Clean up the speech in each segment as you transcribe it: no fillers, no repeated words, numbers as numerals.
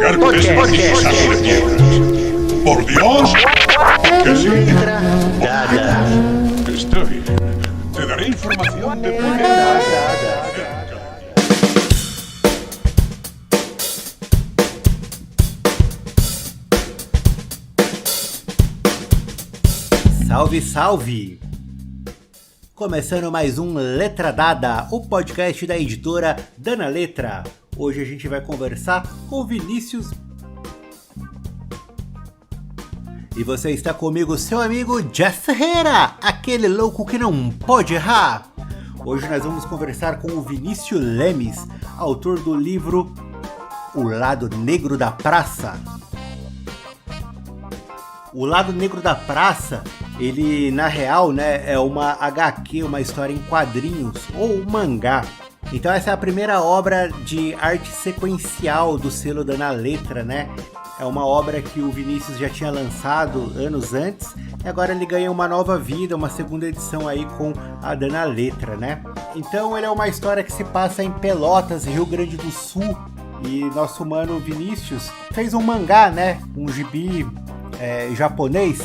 Por Dios. Que sí. Está bien. Te daré información de primera. Salve, salve! Começando mais um Letra Dada, o podcast da editora Dana Letra. Hoje a gente vai conversar com Vinícius. E você está comigo, seu amigo Jeff Ferreira, aquele louco que não pode errar. Hoje nós vamos conversar com o Vinícius Lemes, autor do livro O Lado Negro da Praça. O Lado Negro da Praça, ele na real, né, é uma HQ, uma história em quadrinhos ou um mangá. Então essa é a primeira obra de arte sequencial do selo Dana Letra, né? É uma obra que o Vinícius já tinha lançado anos antes e agora ele ganha uma nova vida, uma segunda edição aí com a Dana Letra, né? Então ele é uma história que se passa em Pelotas, Rio Grande do Sul, e nosso mano Vinícius fez um mangá, né? Um gibi japonês,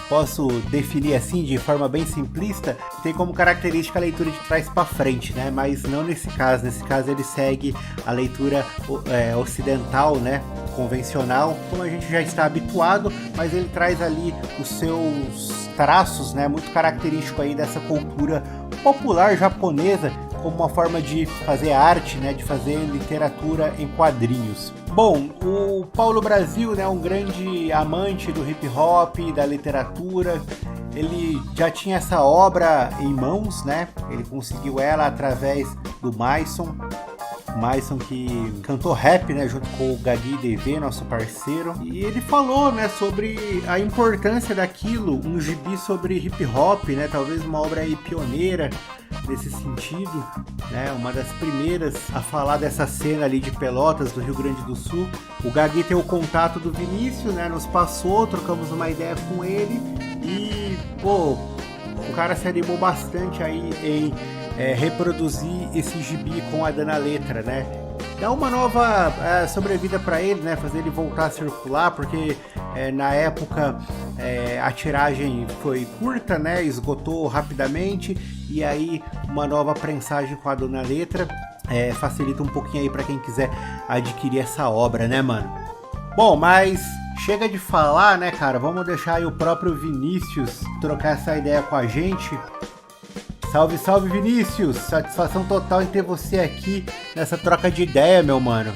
posso definir assim de forma bem simplista, tem como característica a leitura de trás para frente, né? Mas não nesse caso. Nesse caso ele segue a leitura ocidental, né? Convencional, como a gente já está habituado, mas ele traz ali os seus traços, né? Muito característico aí dessa cultura popular japonesa, como uma forma de fazer arte, né? De fazer literatura em quadrinhos. Bom, o Paulo Brasil, né, um grande amante do hip hop, da literatura, ele já tinha essa obra em mãos, né? Ele conseguiu ela através do Maison que cantou rap, né, junto com o Gagui DV, nosso parceiro. E ele falou, né, sobre a importância daquilo, um gibi sobre hip hop, né, talvez uma obra aí pioneira nesse sentido, né, uma das primeiras a falar dessa cena ali de Pelotas, do Rio Grande do Sul. O Gagui tem o contato do Vinícius, né, nos passou, trocamos uma ideia com ele e, pô, o cara se animou bastante aí em reproduzir esse gibi com a Dana Letra, né? Dá uma nova sobrevida para ele, né? Fazer ele voltar a circular, porque na época a tiragem foi curta, né? Esgotou rapidamente, e aí uma nova prensagem com a Dana Letra facilita um pouquinho aí para quem quiser adquirir essa obra, né, mano? Bom, mas chega de falar, né, cara? Vamos deixar aí o próprio Vinícius trocar essa ideia com a gente. Salve, salve, Vinícius! Satisfação total em ter você aqui nessa troca de ideia, meu mano.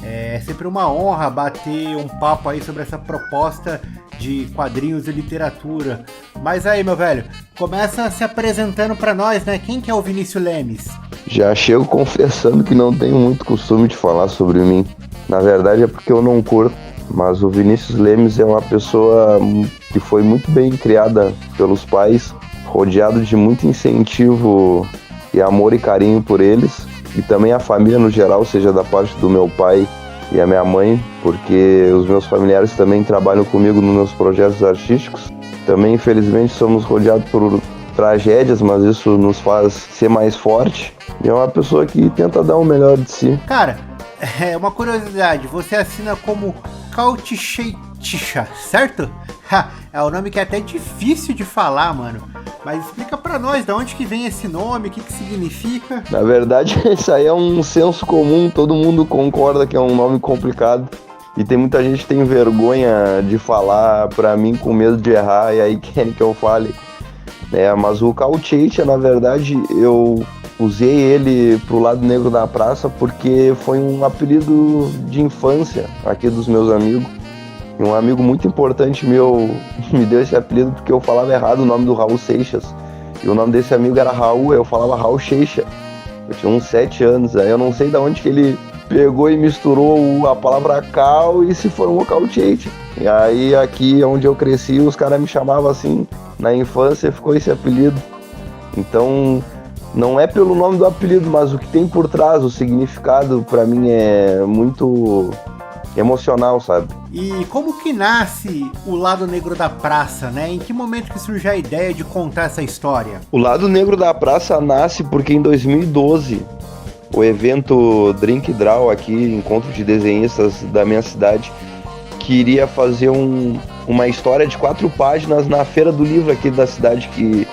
É sempre uma honra bater um papo aí sobre essa proposta de quadrinhos e literatura. Mas aí, meu velho, começa se apresentando pra nós, né? Quem que é o Vinícius Lemes? Já chego confessando que não tenho muito costume de falar sobre mim. Na verdade é porque eu não curto, mas o Vinícius Lemes é uma pessoa que foi muito bem criada pelos pais, rodeado de muito incentivo e amor e carinho por eles, e também a família no geral, seja da parte do meu pai e a minha mãe, porque os meus familiares também trabalham comigo nos meus projetos artísticos. Também, infelizmente, somos rodeados por tragédias, mas isso nos faz ser mais forte, e é uma pessoa que tenta dar o melhor de si. Cara, uma curiosidade, você assina como Cauticheitixa, certo? É um nome que é até difícil de falar, mano. Mas explica pra nós, de onde que vem esse nome, o que significa? Na verdade, isso aí é um senso comum, todo mundo concorda que é um nome complicado. E tem muita gente que tem vergonha de falar pra mim com medo de errar, e aí querem que eu fale. Mas o Cauticheitixa, na verdade, eu usei ele pro Lado Negro da Praça porque foi um apelido de infância aqui dos meus amigos. E um amigo muito importante meu me deu esse apelido porque eu falava errado o nome do Raul Seixas. E o nome desse amigo era Raul, eu falava Raul Seixas. Eu tinha uns 7 anos, aí eu não sei de onde que ele pegou e misturou a palavra cal e se formou Cauticheitixa. E aí aqui onde eu cresci, os caras me chamavam assim, na infância ficou esse apelido. Então não é pelo nome do apelido, mas o que tem por trás, o significado pra mim é muito emocional, sabe? E como que nasce o Lado Negro da Praça, né? Em que momento que surge a ideia de contar essa história? O Lado Negro da Praça nasce porque em 2012 o evento Drink Draw aqui, encontro de desenhistas da minha cidade, queria fazer uma história de 4 páginas na Feira do Livro aqui da cidade, que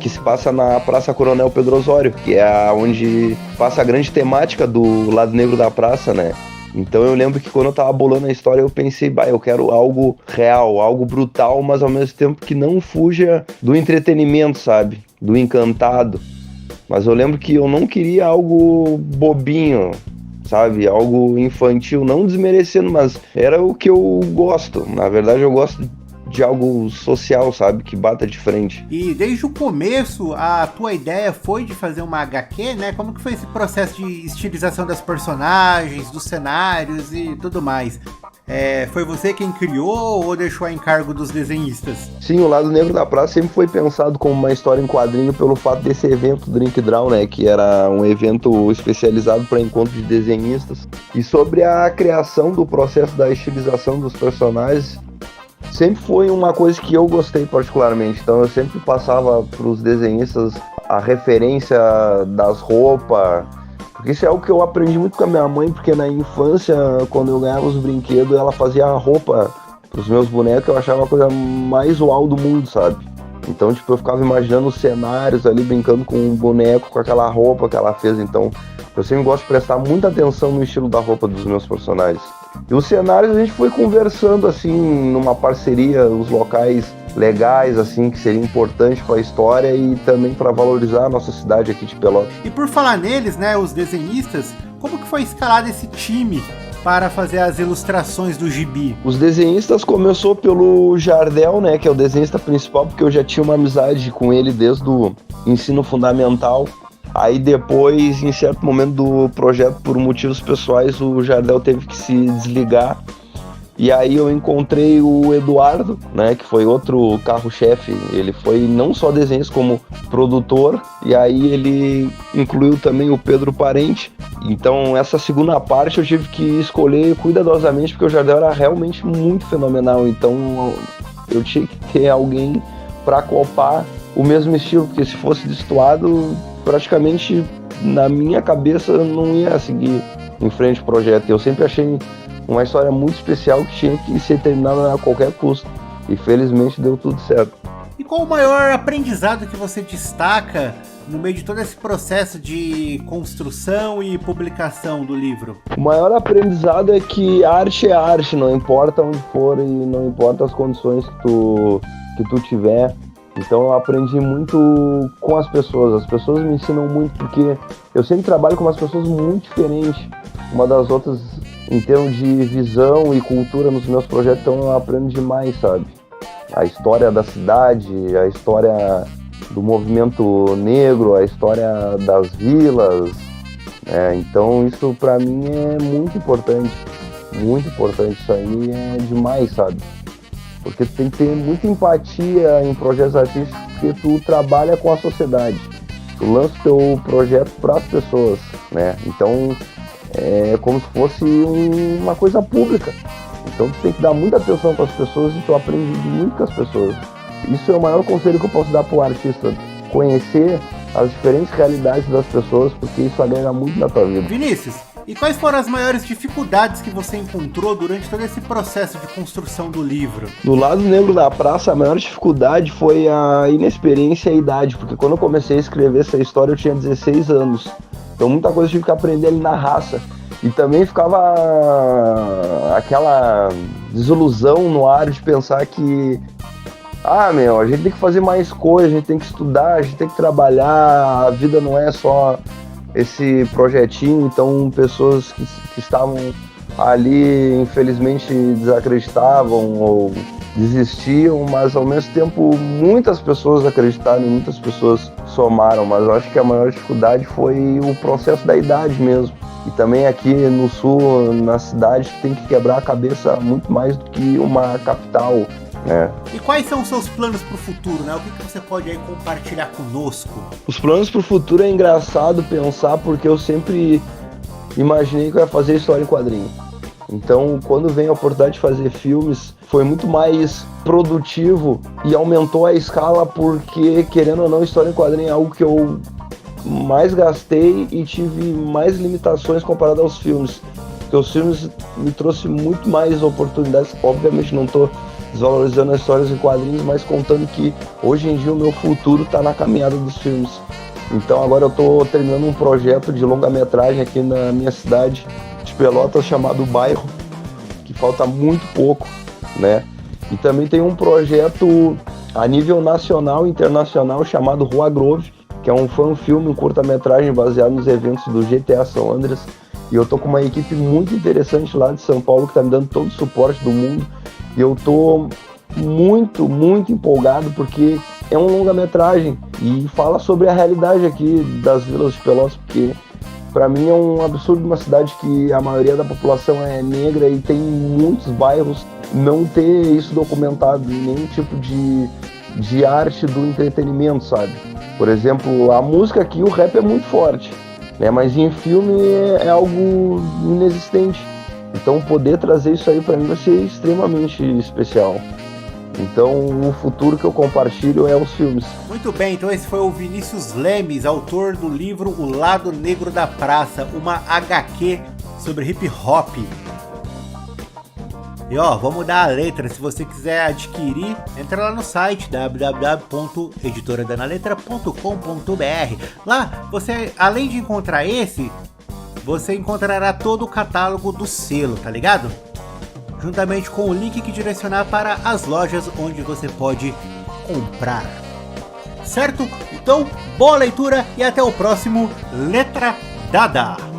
se passa na Praça Coronel Pedro Osório, que é onde passa a grande temática do lado negro da praça, né? Então eu lembro que quando eu tava bolando a história, eu pensei, eu quero algo real, algo brutal, mas ao mesmo tempo que não fuja do entretenimento, sabe? Do encantado. Mas eu lembro que eu não queria algo bobinho, sabe? Algo infantil, não desmerecendo, mas era o que eu gosto. Na verdade, eu gosto de algo social, sabe? Que bata de frente. E desde o começo, a tua ideia foi de fazer uma HQ, né? Como que foi esse processo de estilização das personagens, dos cenários e tudo mais? Foi você quem criou ou deixou a encargo dos desenhistas? Sim, o Lado Negro da Praça sempre foi pensado como uma história em quadrinho pelo fato desse evento Drink Draw, né? Que era um evento especializado para encontro de desenhistas. E sobre a criação do processo da estilização dos personagens, sempre foi uma coisa que eu gostei particularmente. Então eu sempre passava para os desenhistas a referência das roupas, porque isso é algo que eu aprendi muito com a minha mãe, porque na infância, quando eu ganhava os brinquedos, ela fazia a roupa para os meus bonecos, eu achava a coisa mais uau do mundo, sabe? Então, eu ficava imaginando os cenários ali, brincando com um boneco, com aquela roupa que ela fez. Então, eu sempre gosto de prestar muita atenção no estilo da roupa dos meus personagens. E os cenários a gente foi conversando, assim, numa parceria, os locais legais, assim, que seria importante para a história e também para valorizar a nossa cidade aqui de Pelotas. E por falar neles, né, os desenhistas, como que foi escalado esse time para fazer as ilustrações do gibi? Os desenhistas começou pelo Jardel, né, que é o desenhista principal, porque eu já tinha uma amizade com ele desde o ensino fundamental. Aí depois, em certo momento do projeto, por motivos pessoais, o Jardel teve que se desligar. E aí eu encontrei o Eduardo, né, que foi outro carro-chefe. Ele foi não só desenhista como produtor, e aí ele incluiu também o Pedro Parente. Então essa segunda parte eu tive que escolher cuidadosamente, porque o Jardel era realmente muito fenomenal. Então eu tinha que ter alguém para copar o mesmo estilo, porque se fosse destoado, praticamente na minha cabeça eu não ia seguir em frente o projeto. Eu sempre achei uma história muito especial que tinha que ser terminada a qualquer custo. E felizmente deu tudo certo. E qual o maior aprendizado que você destaca no meio de todo esse processo de construção e publicação do livro? O maior aprendizado é que arte é arte, não importa onde for e não importa as condições que tu tiver. Então eu aprendi muito com as pessoas me ensinam muito, porque eu sempre trabalho com umas pessoas muito diferentes uma das outras em termos de visão e cultura nos meus projetos, então eu aprendo demais, sabe? A história da cidade, a história do movimento negro, a história das vilas, então isso pra mim é muito importante, isso aí é demais, sabe? Porque tu tem que ter muita empatia em projetos artísticos, porque tu trabalha com a sociedade, tu lança o teu projeto para as pessoas, né? Então é como se fosse uma coisa pública. Então tu tem que dar muita atenção com as pessoas e tu aprende muito com as pessoas. Isso é o maior conselho que eu posso dar para o artista, conhecer as diferentes realidades das pessoas, porque isso agrega muito na tua vida. Vinícius, e quais foram as maiores dificuldades que você encontrou durante todo esse processo de construção do livro? Do Lado Negro da Praça, a maior dificuldade foi a inexperiência e a idade, porque quando eu comecei a escrever essa história eu tinha 16 anos. Então muita coisa eu tive que aprender ali na raça. E também ficava aquela desilusão no ar de pensar que a gente tem que fazer mais coisa, a gente tem que estudar, a gente tem que trabalhar, a vida não é só esse projetinho. Então pessoas que estavam ali infelizmente desacreditavam ou desistiam, mas ao mesmo tempo muitas pessoas acreditaram e muitas pessoas somaram, mas eu acho que a maior dificuldade foi o processo da idade mesmo. E também aqui no sul, na cidade, tem que quebrar a cabeça muito mais do que uma capital, né? E quais são os seus planos para o futuro, né? O que você pode aí compartilhar conosco? Os planos para o futuro é engraçado pensar, porque eu sempre imaginei que eu ia fazer história em quadrinho. Então, quando vem a oportunidade de fazer filmes, foi muito mais produtivo e aumentou a escala, porque, querendo ou não, história em quadrinho é algo que eu mais gastei e tive mais limitações comparado aos filmes. Porque os filmes me trouxe muito mais oportunidades. Obviamente não estou desvalorizando as histórias em quadrinhos, mas contando que hoje em dia o meu futuro está na caminhada dos filmes. Então agora eu estou terminando um projeto de longa-metragem aqui na minha cidade de Pelotas chamado Bairro, que falta muito pouco, né? E também tem um projeto a nível nacional e internacional chamado Rua Grove, que é um fan-filme, um curta-metragem baseado nos eventos do GTA São Andreas. E eu tô com uma equipe muito interessante lá de São Paulo que tá me dando todo o suporte do mundo. E eu tô muito, muito empolgado porque é um longa-metragem e fala sobre a realidade aqui das vilas de Pelotas, porque para mim é um absurdo uma cidade que a maioria da população é negra e tem muitos bairros não ter isso documentado em nenhum tipo de arte do entretenimento, sabe? Por exemplo, a música aqui, o rap é muito forte, né? Mas em filme é algo inexistente. Então poder trazer isso aí para mim vai ser extremamente especial. Então o futuro que eu compartilho é os filmes. Muito bem, então esse foi o Vinícius Lemes, autor do livro O Lado Negro da Praça, uma HQ sobre hip hop. E ó, vamos dar a letra, se você quiser adquirir, entra lá no site www.editoradanaletra.com.br. Lá, você, além de encontrar esse, você encontrará todo o catálogo do selo, tá ligado? Juntamente com o link que direcionar para as lojas onde você pode comprar. Certo? Então, boa leitura e até o próximo Letra Dada!